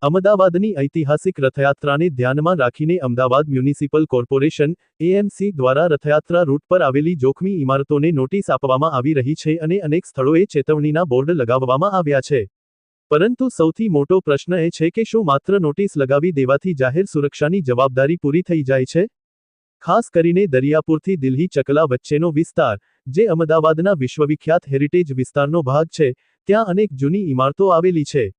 અમદાવાદની ઐતિહાસિક રથયાત્રાને ધ્યાનમાં રાખીને અમદાવાદ મ્યુનિસિપલ કોર્પોરેશન એએમસી દ્વારા રથયાત્રા રૂટ પર આવેલી જોખમી ઇમારતોને નોટિસ આપવામાં આવી રહી છે અને અનેક સ્થળોએ ચેતવણીના બોર્ડ લગાવવામાં આવ્યા છે. પરંતુ સૌથી મોટો પ્રશ્ન એ છે કે શું માત્ર નોટિસ લગાવી દેવાથી જાહેર સુરક્ષાની જવાબદારી પૂરી થઈ જાય છે? ખાસ કરીને દરિયાપુરથી દિલ્હી ચકલા વચ્ચેનો વિસ્તાર, જે અમદાવાદના વિશ્વવિખ્યાત હેરિટેજ વિસ્તારનો ભાગ છે, ત્યાં અનેક જૂની ઇમારતો આવેલી છે.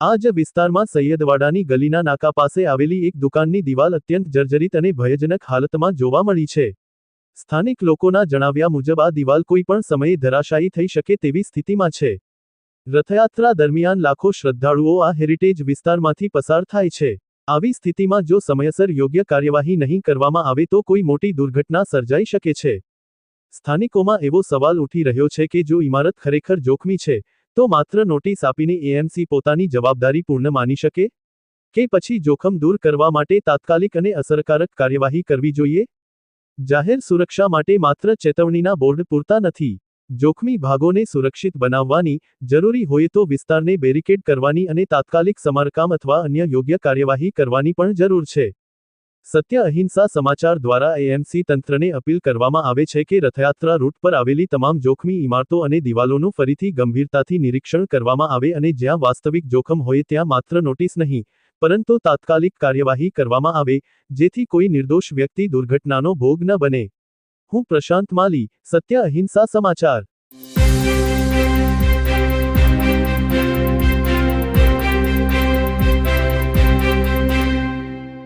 આ જ વિસ્તારમાં સૈયદવાડાની ગલીના નાકા પાસે આવેલી એક દુકાનની દિવાલ અત્યંત જર્જરિત અને ભયજનક હાલતમાં જોવા મળી છે. સ્થાનિક લોકોના જણાવ્યા મુજબ આ દિવાલ કોઈ પણ સમયે ધરાશાયી થઈ શકે તેવી સ્થિતિમાં છે. રથયાત્રા દરમિયાન લાખો શ્રદ્ધાળુઓ આ હેરિટેજ વિસ્તારમાંથી પસાર થાય છે. આવી સ્થિતિમાં જો સમયસર યોગ્ય કાર્યવાહી નહીં કરવામાં આવે તો કોઈ મોટી દુર્ઘટના સર્જાઈ શકે છે. સ્થાનિકોમાં એવો સવાલ ઉઠી રહ્યો છે કે જો ઇમારત ખરેખર જોખમી છે, તો માત્ર નોટિસ આપીને એએમસી પોતાની જવાબદારી પૂર્ણ માની શકે? કે પછી જોખમ દૂર કરવા માટે તાત્કાલિક અને અસરકારક કાર્યવાહી કરવી જોઈએ? જાહેર સુરક્ષા માટે માત્ર ચેતવણીના બોર્ડ પૂરતા નથી. જોખમી ભાગોને સુરક્ષિત બનાવવાની, જરૂરી હોય તો વિસ્તારને બેરિકેડ કરવાની અને તાત્કાલિક સમારકામ અથવા અન્ય યોગ્ય કાર્યવાહી કરવાની પણ જરૂર છે. સત્ય અહિંસા સમાચાર દ્વારા એએમસી તંત્રને અપીલ કરવામાં આવે છે કે રથયાત્રા રૂટ પર આવેલી તમામ જોખમી ઇમારતો અને દિવાલોનું ફરીથી ગંભીરતાથી નિરીક્ષણ કરવામાં આવે અને જ્યાં વાસ્તવિક જોખમ હોય ત્યાં માત્ર નોટિસ નહીં, પરંતુ તાત્કાલિક કાર્યવાહી કરવામાં આવે, જેથી કોઈ નિર્દોષ વ્યક્તિ દુર્ઘટનાનો ભોગ ન બને. હું પ્રશાંત માલી, સત્ય અહિંસા સમાચાર.